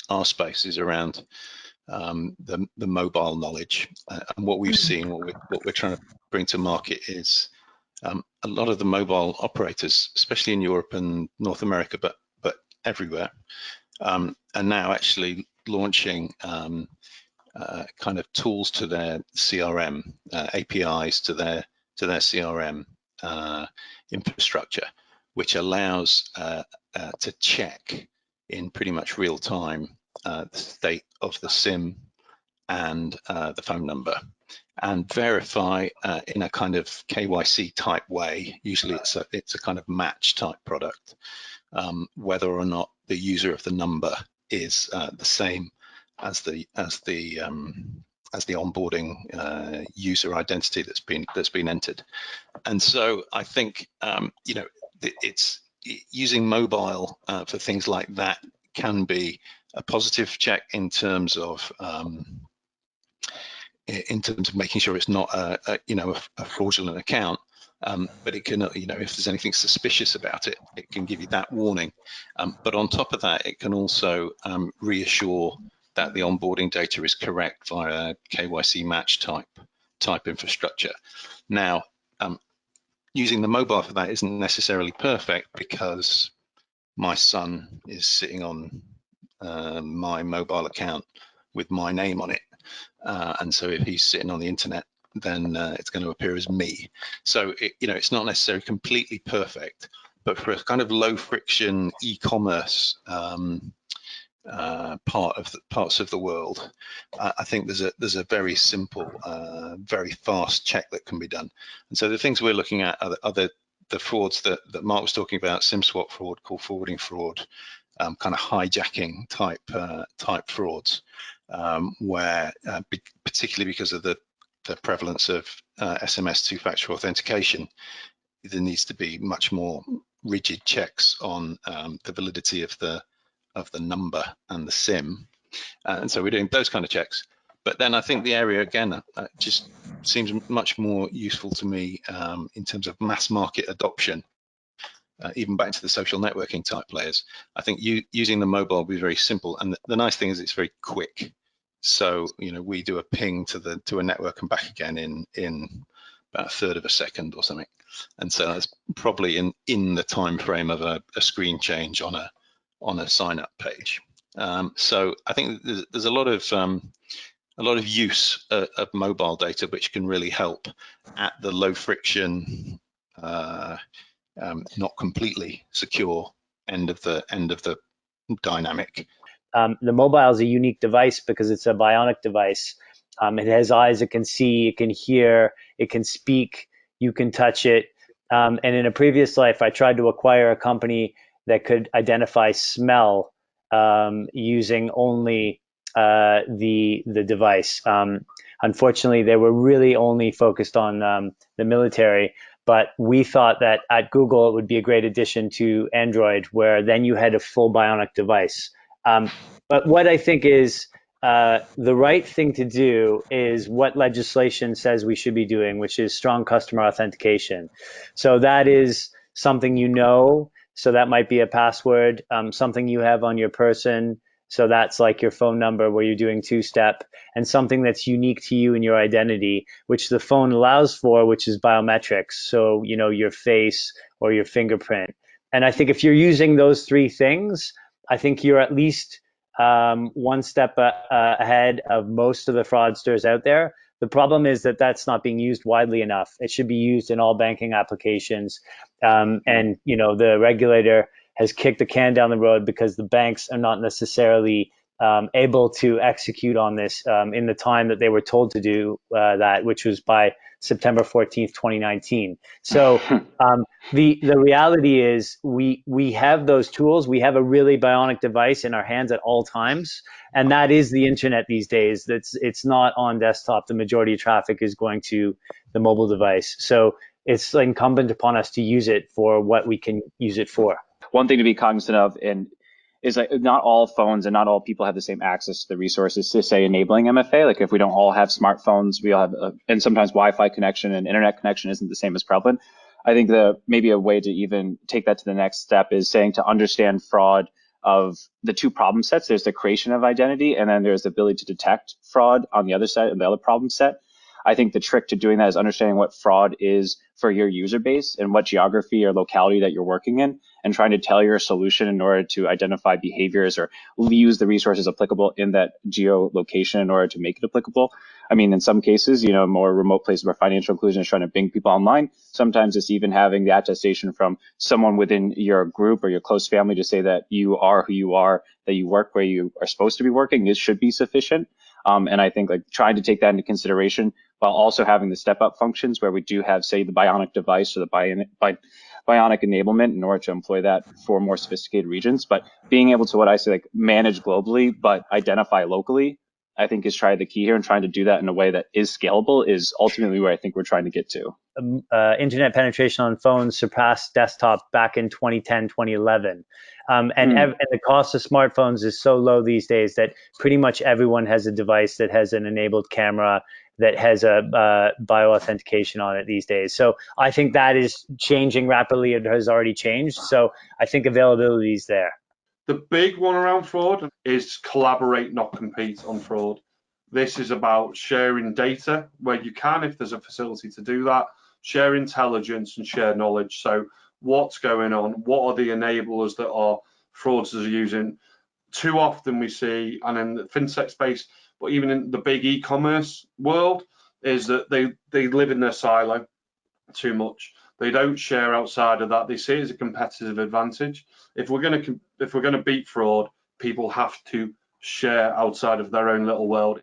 our space is around the mobile knowledge, and what we've seen, what we're trying to bring to market is a lot of the mobile operators, especially in Europe and North America, but everywhere, are now actually launching kind of tools to their CRM, APIs to their CRM infrastructure, which allows to check in pretty much real time the state of the SIM and the phone number, and verify in a kind of KYC type way. Usually it's a kind of match type product, whether or not the user of the number is the same as the onboarding user identity that's been entered. And so I think it's using mobile for things like that can be a positive check in terms of making sure it's not a fraudulent account, but it can, if there's anything suspicious about it, it can give you that warning. But on top of that, it can also reassure that the onboarding data is correct via KYC match type infrastructure. Now, using the mobile for that isn't necessarily perfect, because my son is sitting on my mobile account with my name on it. And so if he's sitting on the internet, then it's going to appear as me. So it's not necessarily completely perfect, but for a kind of low friction e-commerce parts of the world, I think there's a very simple, very fast check that can be done. And so the things we're looking at are the frauds that Mark was talking about: SIM swap fraud, call forwarding fraud, kind of hijacking type frauds, where particularly because of the prevalence of SMS two-factor authentication, there needs to be much more rigid checks on the validity of the number and the SIM, and so we're doing those kind of checks. But then I think the area again just seems much more useful to me in terms of mass market adoption. Even back to the social networking type players, I think using the mobile will be very simple, and the nice thing is it's very quick. So we do a ping to a network and back again in about a third of a second or something, and so that's probably in the time frame of a screen change on a sign up page. So I think there's a lot of use of mobile data which can really help at the low friction, not completely secure end of the dynamic. The mobile is a unique device because it's a bionic device. It has eyes, it can see, it can hear, it can speak, you can touch it. And in a previous life, I tried to acquire a company that could identify smell using only the device. Unfortunately, they were really only focused on the military, but we thought that at Google it would be a great addition to Android, where then you had a full bionic device. But what I think is the right thing to do is what legislation says we should be doing, which is strong customer authentication. So that is something so that might be a password, something you have on your person. So that's like your phone number where you're doing two-step, and something that's unique to you and your identity, which the phone allows for, which is biometrics. So, your face or your fingerprint. And I think if you're using those three things, I think you're at least one step ahead of most of the fraudsters out there. The problem is that that's not being used widely enough. It should be used in all banking applications. And, the regulator has kicked the can down the road because the banks are not necessarily able to execute on this in the time that they were told to do that, which was by September 14th, 2019. So the reality is we have those tools. We have a really bionic device in our hands at all times, and that is the internet these days. It's not on desktop. The majority of traffic is going to the mobile device. So it's incumbent upon us to use it for what we can use it for. One thing to be cognizant of is like not all phones and not all people have the same access to the resources to, say, enabling MFA. Like if we don't all have smartphones, we all have, and sometimes Wi-Fi connection and internet connection isn't the same as prevalent. I think maybe a way to even take that to the next step is saying to understand fraud, of the two problem sets. There's the creation of identity, and then there's the ability to detect fraud on the other side of the other problem set. I think the trick to doing that is understanding what fraud is for your user base and what geography or locality that you're working in, and trying to tailor your solution in order to identify behaviors or use the resources applicable in that geolocation in order to make it applicable. I mean, in some cases, more remote places where financial inclusion is trying to bring people online. Sometimes it's even having the attestation from someone within your group or your close family to say that you are who you are, that you work where you are supposed to be working. It should be sufficient. And I think trying to take that into consideration while also having the step up functions where we do have, say, the bionic device or the bionic enablement in order to employ that for more sophisticated regions. But being able to, what I say, manage globally, but identify locally, I think is the key here, and trying to do that in a way that is scalable is ultimately where I think we're trying to get to. Internet penetration on phones surpassed desktop back in 2010, 2011. And the cost of smartphones is so low these days that pretty much everyone has a device that has an enabled camera that has a bioauthentication on it these days. So I think that is changing rapidly. It has already changed. So I think availability is there. The big one around fraud is collaborate, not compete on fraud. This is about sharing data where you can, if there's a facility to do that, share intelligence and share knowledge. So what's going on? What are the enablers that our fraudsters are using? Too often we see, and in the fintech space, but even in the big e-commerce world, is that they live in their silo too much. They don't share outside of that. They see it as a competitive advantage. If we're going to beat fraud, people have to share outside of their own little world.